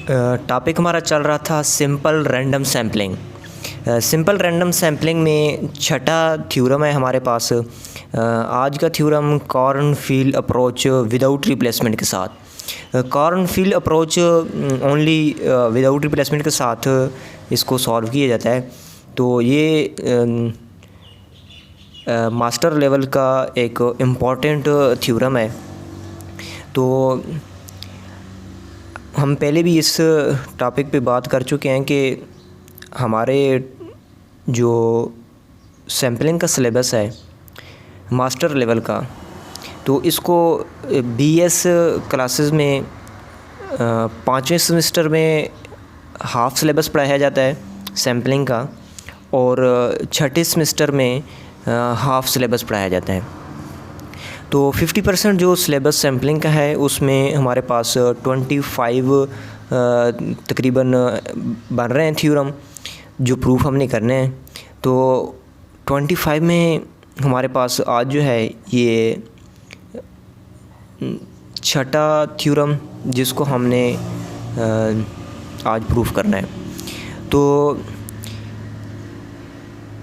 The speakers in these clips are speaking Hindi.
टॉपिक हमारा चल रहा था simple random sampling. Simple random sampling में छठा थ्योरम है हमारे पास। आज का theorem cornfield approach without replacement के साथ। Cornfield approach only without replacement के साथ इसको सॉल्व किया जाता है। तो ये मास्टर लेवल का एक इम्पॉर्टेंट थ्योरम है। तो हम पहले भी इस टॉपिक पे बात कर चुके हैं कि हमारे जो सैम्पलिंग का सिलेबस है मास्टर लेवल का, तो इसको बीएस क्लासेस में 5वें सेमेस्टर में हाफ़ सिलेबस पढ़ाया जाता है सैम्पलिंग का, और छठे सेमेस्टर में हाफ़ सिलेबस पढ़ाया जाता है। तो 50% जो सिलेबस सैम्पलिंग का है उसमें हमारे पास 25 तकरीबन बन रहे हैं थ्योरम जो प्रूफ हमने करने हैं। तो 25 में हमारे पास आज जो है ये छठा थ्योरम जिसको हमने आज प्रूफ करना है। तो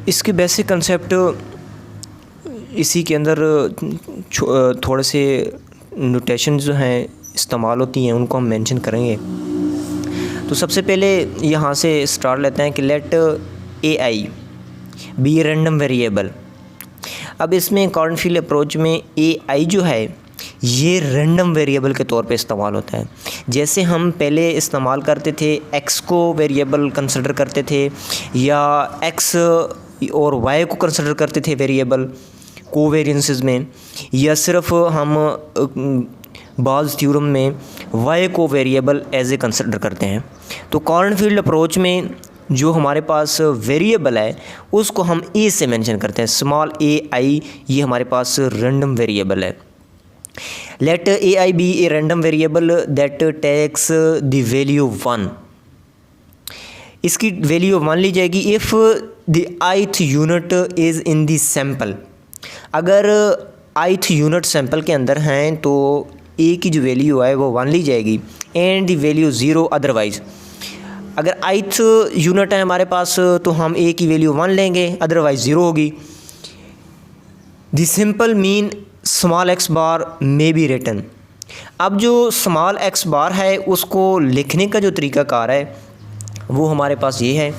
इसके बेसिक कंसेप्ट इसी के अंदर थोड़े से नोटेशन जो हैं इस्तेमाल होती हैं उनको हम मेंशन करेंगे। तो सबसे पहले यहाँ से स्टार्ट लेते हैं कि let a i be a random variable. अब इसमें कॉर्नफील्ड अप्रोच में ए आई जो है ये रैंडम वेरिएबल के तौर पे इस्तेमाल होता है। जैसे हम पहले इस्तेमाल करते थे एक्स को वेरिएबल कंसिडर करते थे, या एक्स और वाई को कंसिडर करते थे वेरिएबल कोवेरिएंसेस में, या सिर्फ हम बाज़ थ्योरम में वाई को वेरिएबल एज ए कंसिडर करते हैं। तो कॉर्नफील्ड अप्रोच में जो हमारे पास वेरिएबल है उसको हम ए से मेंशन करते हैं, स्मॉल ए आई, ये हमारे पास रैंडम वेरिएबल है। Let a i be a random variable that takes the value 1। इसकी वैल्यू 1 ली जाएगी if the ith unit is in the sample. अगर ith यूनिट सैम्पल के अंदर हैं तो ए की जो वैल्यू है वो 1 ली जाएगी, एंड द वैल्यू 0 अदरवाइज़। अगर ith यूनिट है हमारे पास तो हम ए की वैल्यू 1 लेंगे, अदरवाइज़ 0 होगी। The simple mean small x bar may be written. अब जो स्मॉल एक्स बार है उसको लिखने का जो तरीक़ाकार है वो हमारे पास ये है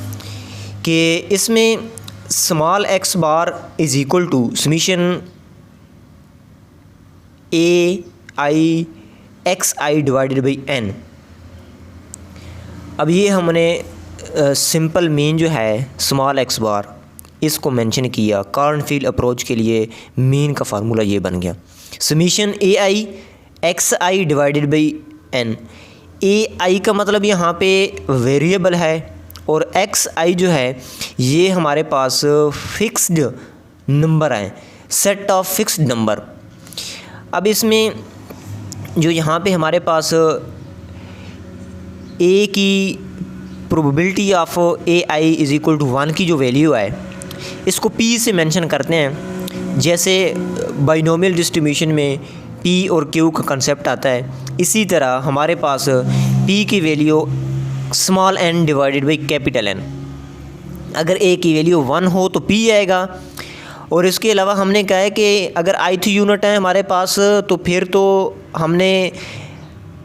कि इसमें small x bar is equal to summation a i x i divided by n. अब ये हमने सिंपल मीन जो है स्मॉल एक्स बार इसको मेंशन किया। कॉर्नफील्ड अप्रोच के लिए मीन का फार्मूला ये बन गया, summation a i x i divided by n. A i का मतलब यहाँ पे वेरिएबल है, और एक्स आई जो है ये हमारे पास फिक्स्ड नंबर है, सेट ऑफ फिक्स्ड नंबर। अब इसमें जो यहाँ पे हमारे पास ए की probability of a i is equal to 1 की जो वैल्यू है इसको पी से मेंशन करते हैं। जैसे बाइनोमियल डिस्ट्रीब्यूशन में पी और क्यू का कंसेप्ट आता है, इसी तरह हमारे पास पी की value small n divided by capital n. अगर ए की वैल्यू 1 हो तो पी आएगा। और इसके अलावा हमने कहा है कि अगर ith यूनिट है हमारे पास तो फिर तो हमने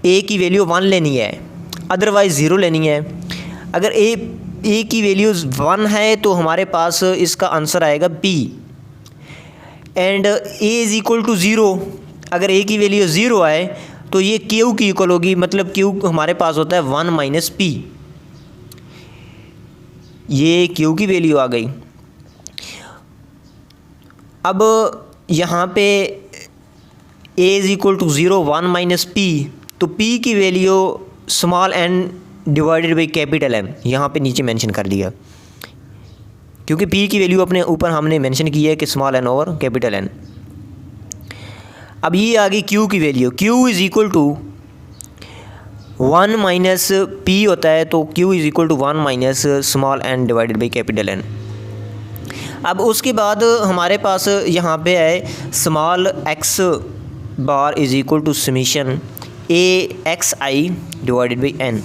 ए की वैल्यू 1 लेनी है, अदरवाइज़ 0 लेनी है। अगर ए की वैल्यू 1 है तो हमारे पास इसका आंसर आएगा p, and a is equal to 0। अगर ए की वैल्यू 0 आए तो ये क्यू की इक्वल होगी, मतलब क्यू हमारे पास होता है 1 माइनस पी। ये क्यू की वैल्यू आ गई। अब यहाँ पे a is equal to 0 1 minus p, तो पी की value small n divided by capital n यहाँ पे नीचे मेंशन कर दिया, क्योंकि पी की वैल्यू अपने ऊपर हमने मेंशन की है कि small N over capital n. अब ये आ गई क्यू की value, q is equal to 1 minus p होता है, तो q is equal to 1 minus small n divided by capital n. अब उसके बाद हमारे पास यहाँ पे है small x bar is equal to summation a x i divided by n.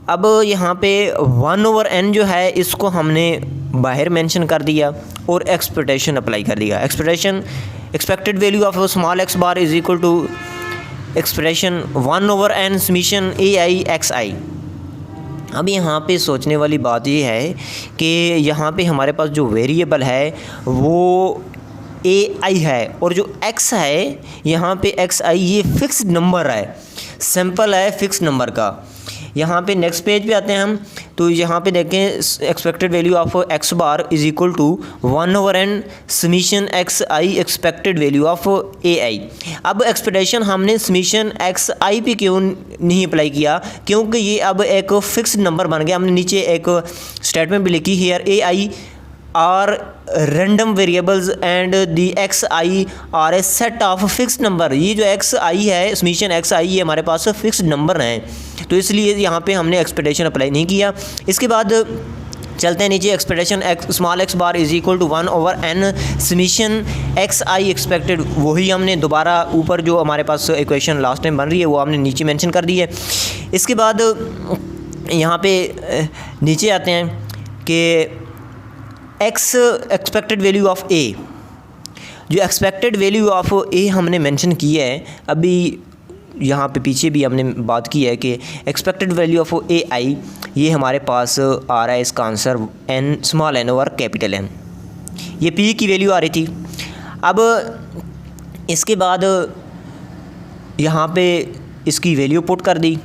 अब यहाँ पे 1/n जो है इसको हमने बाहर मेंशन कर दिया और एक्सपेक्टेशन अप्लाई कर दिया। Expected value of small x bar is equal to expression 1/n summation ai(xi)। अब यहाँ पे सोचने वाली बात ये है कि यहाँ पे हमारे पास जो वेरिएबल है वो ai है और जो x है यहाँ पे xi ये फिक्स्ड नंबर है, सैम्पल है फिक्स्ड नंबर का। यहाँ पे नेक्स्ट पेज पे आते हैं हम, तो यहाँ पे देखें expected value of x bar is equal to 1/n summation xi expected value of ai। अब एक्सपेक्टेशन हमने समीशन xi पे क्यों नहीं अप्लाई किया, क्योंकि ये अब एक फिक्स्ड नंबर बन गया। हमने नीचे एक स्टेटमेंट भी लिखी here ai are random variables and the xi are a set of fixed number. ये जो xi है समीशन xi ये हमारे पास फिक्स्ड नंबर हैं, तो इसलिए यहाँ पे हमने एक्सपेक्टेशन अप्लाई नहीं किया। इसके बाद चलते हैं नीचे, expectation small x bar is equal to 1/n summation xi expected, वही हमने दोबारा ऊपर जो हमारे पास इक्वेशन लास्ट टाइम बन रही है वो हमने नीचे मेंशन कर दी है। इसके बाद यहाँ पे नीचे आते हैं कि x expected value of a, जो एक्सपेक्टेड वैल्यू ऑफ a हमने मेंशन की है, अभी यहाँ पे पीछे भी हमने बात की है कि एक्सपेक्टेड वैल्यू ऑफ ai ये हमारे पास आ रहा है, इसका answer n small n over capital N, ये p की वैल्यू आ रही थी। अब इसके बाद यहाँ पे इसकी वैल्यू पुट कर दी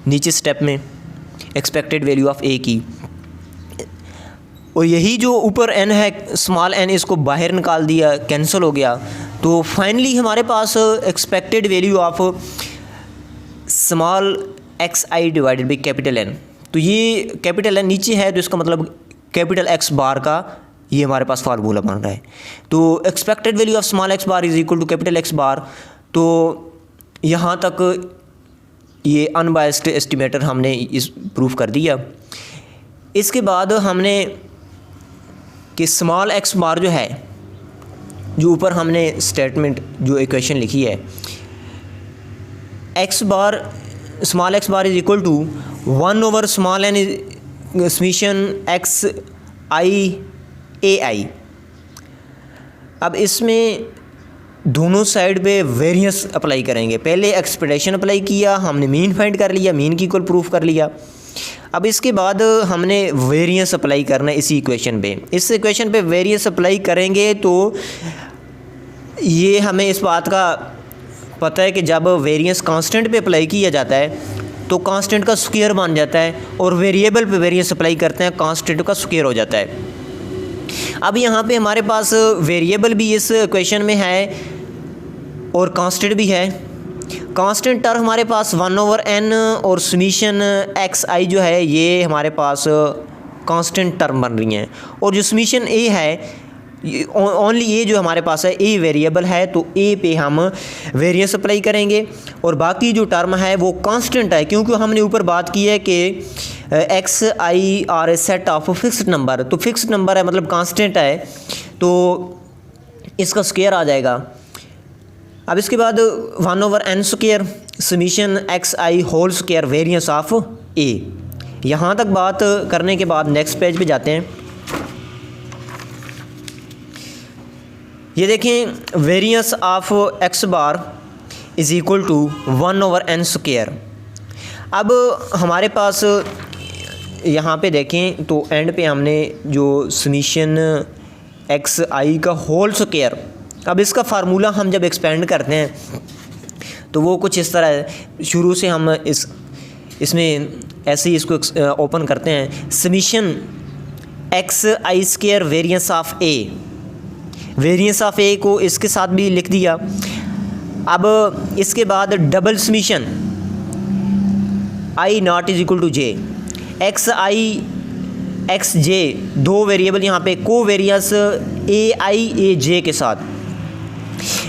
नीचे स्टेप में एक्सपेक्टेड वैल्यू ऑफ a की, और यही जो ऊपर n है स्मॉल n इसको बाहर निकाल दिया, कैंसिल हो गया। तो फाइनली हमारे पास expected value of small xi divided by capital N, तो ये कैपिटल N नीचे है तो इसका मतलब कैपिटल X बार का ये हमारे पास फार्मूला बन रहा है। तो expected value of small x bar is equal to capital X bar. तो यहाँ तक ये अनबायस्ड एस्टिमेटर हमने इस प्रूफ कर दिया। इसके बाद हमने कि स्मॉल एक्स बार जो है, जो ऊपर हमने स्टेटमेंट जो इक्वेशन लिखी है, x bar small x bar is equal to 1/n summation xi ai। अब इसमें दोनों साइड पे वेरिएंस अप्लाई करेंगे। पहले एक्सपेक्टेशन अप्लाई किया, हमने मीन फाइंड कर लिया, मीन की इक्वल प्रूफ कर लिया। अब इसके बाद हमने वेरिएंस अप्लाई करना है इसी इक्वेशन पे। इस इक्वेशन पे वेरिएंस अप्लाई करेंगे तो ये हमें इस बात का पता है कि जब वेरिएंस कांस्टेंट पे अप्लाई किया जाता है तो कांस्टेंट का स्क्वायर बन जाता है, और वेरिएबल पे वेरिएंस अप्लाई करते हैं कांस्टेंट का स्क्वायर हो जाता है। अब यहाँ पे हमारे पास वेरिएबल भी इस इक्वेशन में है और कांस्टेंट भी है। कांस्टेंट टर्म हमारे पास 1/n और समीशन xi जो है ये हमारे पास कांस्टेंट टर्म बन रही हैं, और जो समीशन a है ओनली ये जो हमारे पास है a वेरिएबल है, तो a पे हम वेरिएंस अप्लाई करेंगे, और बाकी जो टर्म है वो कांस्टेंट है, क्योंकि हमने ऊपर बात की है कि xi are a set of fixed number. तो फिक्स्ड नंबर है मतलब कांस्टेंट है, तो इसका स्क्वायर आ जाएगा। अब इसके बाद 1/n square summation xi whole square variance of a। यहाँ तक बात करने के बाद नेक्स्ट पेज पे जाते हैं। ये देखें variance of x bar is equal to 1/n square. अब हमारे पास यहाँ पे देखें तो एंड पे हमने जो समीशन xi का होल स्क्वायर, अब इसका फार्मूला हम जब एक्सपेंड करते हैं तो वो कुछ इस तरह है। शुरू से हम इसमें ऐसे ही इसको ओपन करते हैं, summation xi square variance of a, variance of a को इसके साथ भी लिख दिया। अब इसके बाद double summation i not is equal to j, xi xj दो वेरिएबल यहाँ पे को वेरिएंस ai aj के साथ।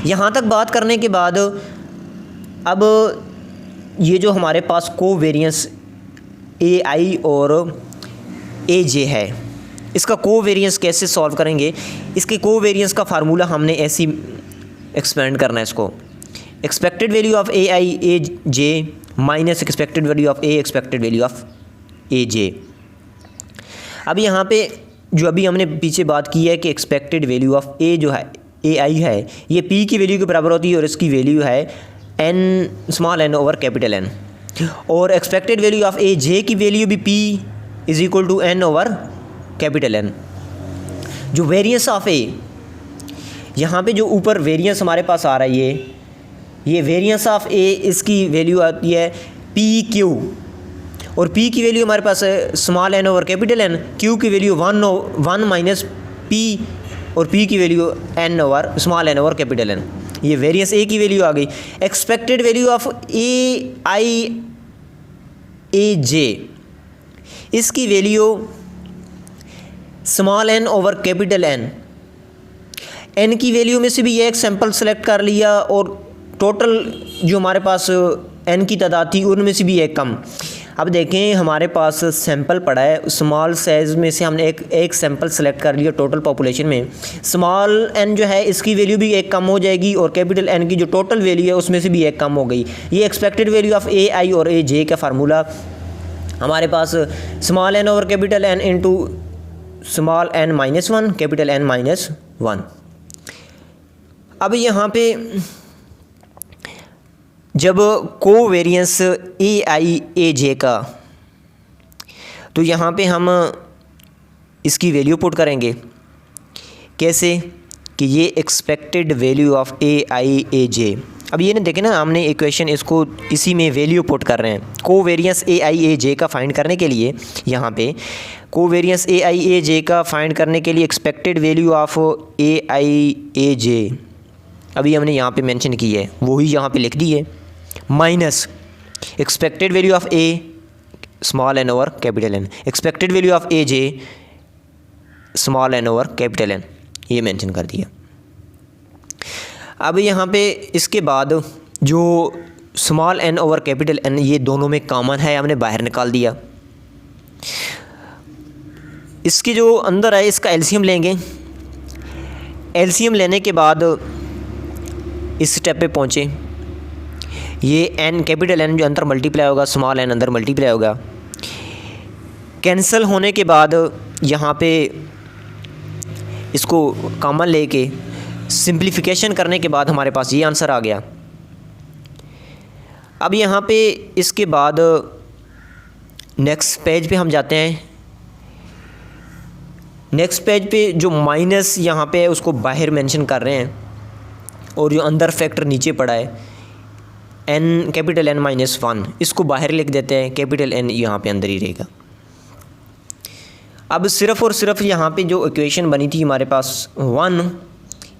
यहाँ तक बात करने के बाद अब ये जो हमारे पास को वेरिएंस ai और aj है, इसका को वेरिएंस कैसे सॉल्व करेंगे, इसके को वेरिएंस का फार्मूला हमने ऐसी एक्सपेंड करना है इसको। Expected value of ai aj minus expected value of a, expected value of a j. अब यहाँ पे जो अभी हमने पीछे बात की है कि एक्सपेक्टेड वैल्यू ऑफ ए जो है, ए आई है, ये पी की वैल्यू के बराबर होती है और इसकी वैल्यू है n, small N over capital N. और expected value of a j की वैल्यू भी p is equal to n over capital n. जो वेरिएंस ऑफ ए, यहाँ पे जो ऊपर वेरिएंस हमारे पास आ रहा है, ये वेरिएंस ऑफ ए, इसकी वैल्यू आती है पी क्यू, और पी की वैल्यू हमारे पास है small N over capital n, q की वैल्यू वन माइनस पी, और पी की value n over small N over capital n. ये वेरिएंस ए की वैल्यू आ गई। Expected value of a i a j, इसकी value small N over capital n. N की वैल्यू में से भी ये एक सैंपल सेलेक्ट कर लिया और टोटल जो हमारे पास एन की तादाद थी उनमें से भी एक कम। अब देखें हमारे पास सैंपल पड़ा है, स्मॉल साइज़ में से हमने एक सैंपल सेलेक्ट कर लिया टोटल पॉपुलेशन में। स्मॉल एन जो है इसकी वैल्यू भी एक कम हो जाएगी और कैपिटल एन की जो टोटल वैल्यू है उसमें से भी एक कम हो गई। ये expected value of a i और ए जे का फार्मूला हमारे पास small N over capital N into small n minus one, capital n minus one. अब यहाँ पे जब covariance a i a j का, तो यहाँ पे हम इसकी वैल्यू पुट करेंगे। कैसे कि ये expected value of a i a j. अब ये ना देखें ना, हमने इक्वेशन इसको इसी में वैल्यू पुट कर रहे हैं। Covariance a i a j का फाइंड करने के लिए यहाँ पे covariance a i a j का फाइंड करने के लिए expected value of a i a जे अभी हमने यहाँ पे मेंशन की है, वही यहाँ पे लिख दी है, minus expected value of a small N over capital n, expected value of a j small N over capital n, ये मेंशन कर दिया। अब यहाँ पे इसके बाद जो small N over capital n ये दोनों में कॉमन है, हमने बाहर निकाल दिया। इसके जो अंदर है इसका एलसीएम लेंगे। एलसीएम लेने के बाद इस स्टेप पे पहुँचे, ये एन कैपिटल एन जो अंदर मल्टीप्लाई होगा, स्मॉल एन अंदर मल्टीप्लाई होगा। कैंसिल होने के बाद यहाँ पे इसको कॉमन लेके सिंप्लीफिकेशन करने के बाद हमारे पास ये आंसर आ गया। अब यहाँ पे इसके बाद नेक्स्ट पेज पे हम जाते हैं। नेक्स्ट पेज पे जो माइनस यहाँ पे है उसको बाहर मेंशन कर रहे हैं और जो अंदर फैक्टर नीचे पड़ा है n capital n minus one, इसको बाहर लिख देते हैं, कैपिटल एन यहाँ पे अंदर ही रहेगा। अब सिर्फ़ और सिर्फ यहाँ पे जो इक्वेशन बनी थी हमारे पास वन,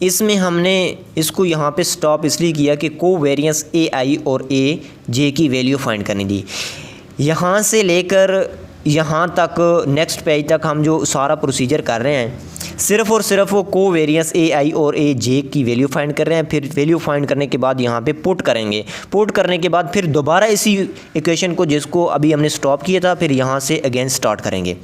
इसमें हमने इसको यहाँ पे स्टॉप इसलिए किया कि कोवेरिएंस ए आई और ए जे की वैल्यू फाइंड करनी थी। यहाँ से लेकर यहाँ तक नेक्स्ट पेज तक हम जो सारा प्रोसीजर कर रहे हैं सिर्फ़ और सिर्फ वो कोवेरिएंस ए आई और ए जे की वैल्यू फाइंड कर रहे हैं। फिर वैल्यू फाइंड करने के बाद यहाँ पे पुट करेंगे। पुट करने के बाद फिर दोबारा इसी इक्वेशन को जिसको अभी हमने स्टॉप किया था फिर यहाँ से अगेन स्टार्ट करेंगे।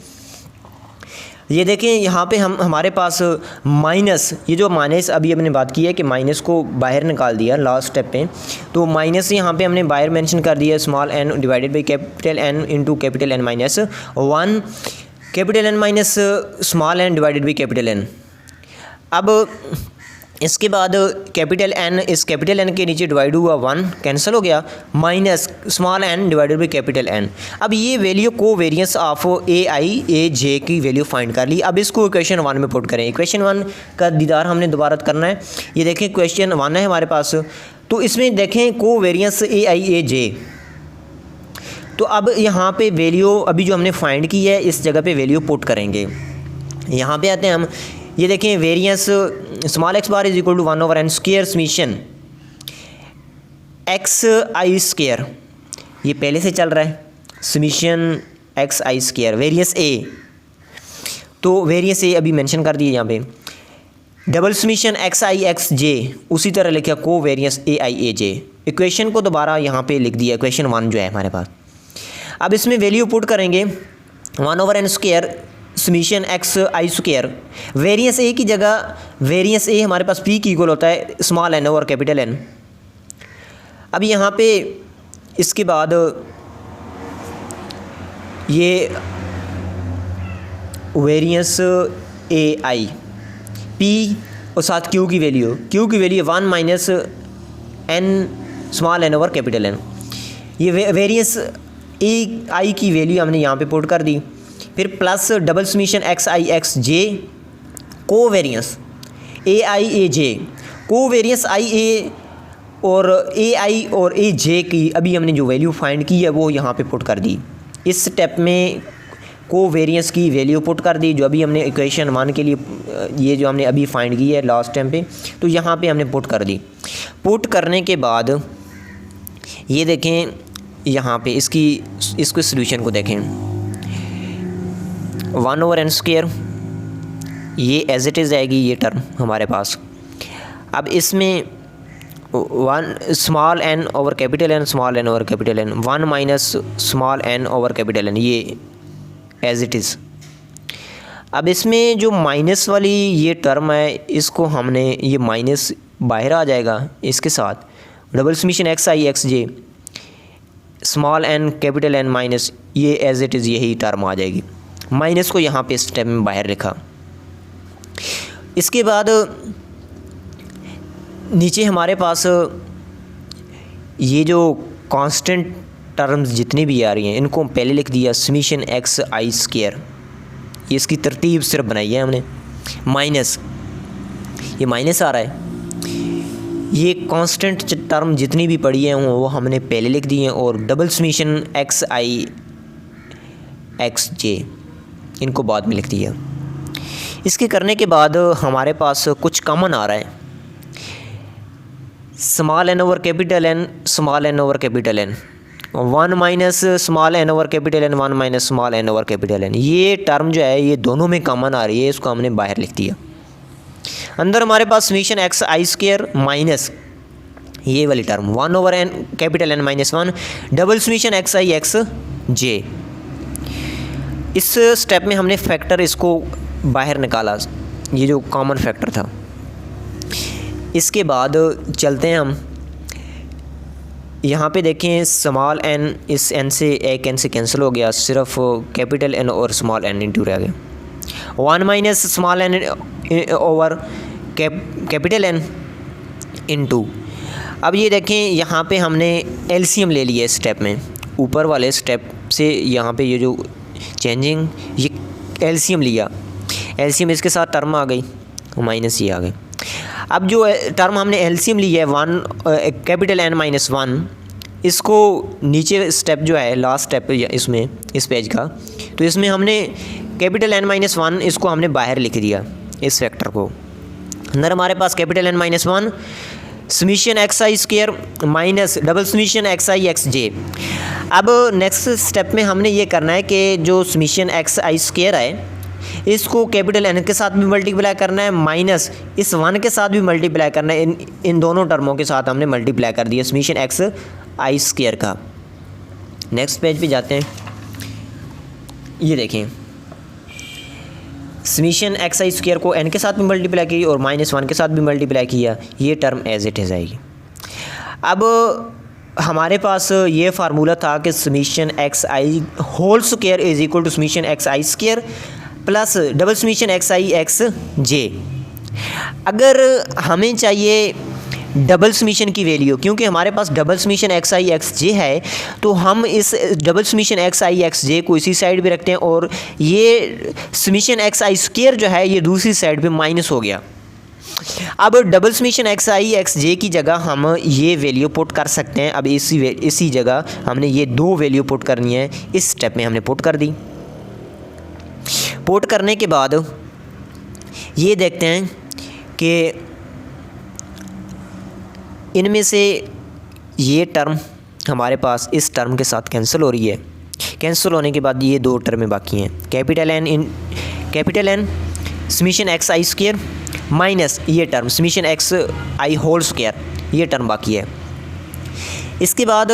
ये देखें यहाँ पे हमारे पास माइनस, ये जो माइनस अभी हमने बात की है कि माइनस को बाहर निकाल दिया लास्ट स्टेप पे, तो माइनस यहाँ पे हमने बाहर मेंशन कर दिया small n divided by capital N into capital n minus one, capital n minus small n divided by capital n. अब इसके बाद कैपिटल एन इस कैपिटल एन के नीचे डिवाइड हुआ वन, कैंसिल हो गया, minus small n divided by capital n. अब ये value covariance of a i a j की वैल्यू फाइंड कर ली। अब इसको इक्वेशन वन में पुट करें। इक्वेशन वन का दीदार हमने दोबारा करना है। ये देखें क्वेश्चन वन है हमारे पास, तो इसमें देखें कोवेरिएंस ए आई ए जे। तो अब यहाँ पे वैल्यू अभी जो हमने फाइंड की है इस जगह पे वैल्यू पुट करेंगे। यहाँ पे आते हैं हम, ये देखें variance small x bar is equal to one over n square summation x I square, ये पहले से चल रहा है summation x I square variance a, तो वेरिएंस ए अभी मेंशन कर दिए यहाँ पे। Double summation x i x j उसी तरह लिखा को variance a i a J. Equation को दोबारा यहाँ पे लिख दिया, इक्वेशन वन जो है हमारे पास। अब इसमें वैल्यू पुट करेंगे one over n square summation x I square, variance a की जगह वेरिएंस ए हमारे पास पी की इक्वल होता है small N over capital n. अब यहाँ पे इसके बाद ये वेरिएंस ए आई पी और साथ क्यू की value 1 minus n small N over capital n. ये वेरिएंस ए आई की वैल्यू हमने यहाँ पे पुट कर दी। फिर plus double summation x i x j covariance a i a j covariance i a और ए जे की अभी हमने जो वैल्यू फाइंड की है वो यहाँ पे पुट कर दी। इस स्टेप में कोवेरिएंस की वैल्यू पुट कर दी जो अभी हमने इक्वेशन 1 के लिए ये जो हमने अभी फाइंड की है लास्ट टाइम पे, तो यहाँ पे हमने पुट कर दी। पुट करने के बाद ये देखें यहाँ पे इसको सॉल्यूशन को देखें 1 ओवर एन स्क्वायर ये एज इट इज़ आएगी ये टर्म हमारे पास। अब इसमें 1 small N over capital n small N over capital n 1 minus small N over capital n ये एज इट इज़। अब इसमें जो माइनस वाली ये टर्म है इसको हमने ये माइनस बाहर आ जाएगा इसके साथ double summation x i x j small n capital n minus ये एज इट इज़ यही टर्म आ जाएगी। माइनस को यहाँ पे स्टेप में बाहर लिखा। इसके बाद नीचे हमारे पास ये जो कांस्टेंट टर्म्स जितनी भी आ रही हैं इनको पहले लिख दिया समीशन एक्स आई स्क्वायर। ये इसकी तरतीब सिर्फ बनाई है हमने। माइनस ये माइनस आ रहा है, ये कांस्टेंट टर्म जितनी भी पड़ी हैं वो हमने पहले लिख दी हैं और double summation x i x जे इनको बाद में लिख दिया। इसके करने के बाद हमारे पास कुछ कॉमन आ रहा है small N over capital n small N over capital n 1 minus small N over capital n 1 minus small N over capital n ये टर्म जो है ये दोनों में कॉमन आ रही है, इसको हमने बाहर लिख दिया। अंदर हमारे पास समीशन एक्स आई स्क्वायर माइनस ये वाली term 1 over n capital n minus 1 double summation x i x j. इस स्टेप में हमने फैक्टर इसको बाहर निकाला, ये जो कॉमन फैक्टर था। इसके बाद चलते हैं हम यहाँ पे देखें स्मॉल एन इस एन से एक एन से कैंसिल हो गया, सिर्फ कैपिटल एन और स्मॉल एन इंटू रह गया। 1 minus small N over capital N into. अब ये देखें यहाँ पे हमने एलसीएम ले लिया इस स्टेप में, ऊपर वाले स्टेप से यहाँ पे ये जो चेंजिंग ये एलसीएम लिया, एलसीएम इसके साथ टर्म आ गई माइनस ये आ गई। अब जो टर्म हमने एलसीएम ली है 1 कैपिटल एन माइनस 1 इसको नीचे स्टेप जो है लास्ट स्टेप इसमें इस पेज का, तो इसमें हमने कैपिटल एन माइनस 1 इसको हमने बाहर लिख दिया इस फैक्टर को। अंदर हमारे पास capital n minus 1 summation x I square minus double summation x i x j. अब नेक्स्ट स्टेप में हमने ये करना है कि जो समीशन एक्स आई स्क्वायर है इसको कैपिटल एन के साथ भी मल्टीप्लाई करना है माइनस इस 1 के साथ भी मल्टीप्लाई करना है। इन दोनों टर्मों के साथ हमने मल्टीप्लाई कर दिया समीशन एक्स आई स्क्वायर का। नेक्स्ट पेज पे जाते हैं, ये देखें समीशन एक्स आई स्क्वायर को एन के साथ भी मल्टीप्लाई की और माइनस 1 के साथ भी मल्टीप्लाई किया, ये टर्म एज इट इज़ आएगी। अब हमारे पास ये फार्मूला था कि summation x I whole square is equal to summation x I square plus double summation x i x j. अगर हमें चाहिए डबल समीशन की वैल्यू, क्योंकि हमारे पास double summation x i x j है, तो हम इस double summation x i x j को इसी साइड पे रखते हैं और ये समीशन एक्स आई स्क्वायर जो है ये दूसरी साइड पे माइनस हो गया। अब double summation x i x जे की जगह हम ये वैल्यू पुट कर सकते हैं। अब इसी जगह हमने ये दो वैल्यू पुट करनी है, इस स्टेप में हमने पुट कर दी। पुट करने के बाद ये देखते हैं कि इनमें से ये टर्म हमारे पास इस टर्म के साथ कैंसिल हो रही है। कैंसिल होने के बाद ये दो टर्में बाकी हैं, कैपिटल एन समीशन एक्स आई स्क्वायर माइनस ये टर्म समीशन एक्स आई होल स्क्वायर, ये टर्म बाकी है। इसके बाद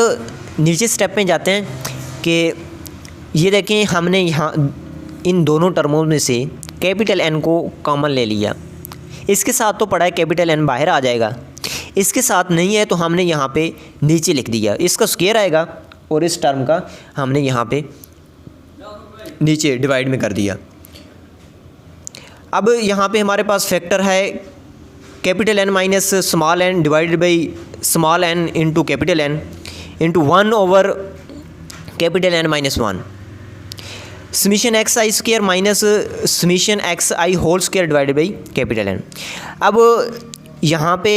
नीचे स्टेप में जाते हैं कि ये देखें हमने यहाँ इन दोनों टर्मों में से कैपिटल एन को कॉमन ले लिया, इसके साथ तो पड़ा है कैपिटल एन बाहर आ जाएगा। इसके साथ नहीं है तो हमने यहाँ पे नीचे लिख दिया, इसका स्क्वायर आएगा और इस टर्म का हमने यहाँ पे नीचे डिवाइड में कर दिया। अब यहाँ पे हमारे पास फैक्टर है capital N minus small n divided by small n into capital N into 1 over capital N minus 1 summation x I square minus summation x I whole square divided by capital N। अब यहाँ पे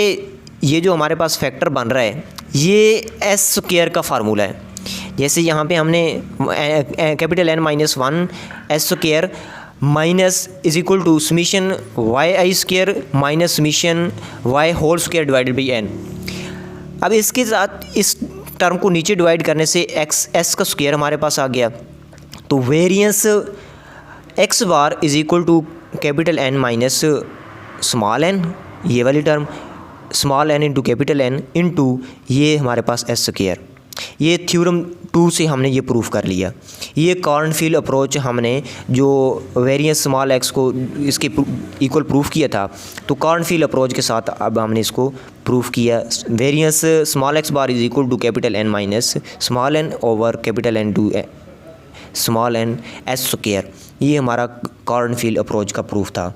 ये जो हमारे पास फैक्टर बन रहा है ये एस स्क्वायर का फार्मूला है। जैसे यहाँ पे हमने capital N minus 1 S square minus is equal to summation Y I square minus summation Y whole square divided by n। अब इसके साथ इस टर्म को नीचे डिवाइड करने से एक्स एस का स्क्वायर हमारे पास आ गया, तो variance X bar is equal to capital N minus small n, ये वाली term small n into capital N into ये हमारे पास एस स्क्वायर। ये थ्योरम 2 से हमने ये प्रूफ कर लिया। ये कॉर्नफील्ड अप्रोच हमने जो वेरिएंस स्मॉल एक्स को इसके इक्वल प्रूफ किया था, तो कॉर्नफील्ड अप्रोच के साथ अब हमने इसको प्रूफ किया। Variance small x bar is equal to capital N minus small n over capital N to small n S square. ये हमारा कॉर्नफील्ड अप्रोच का प्रूफ था।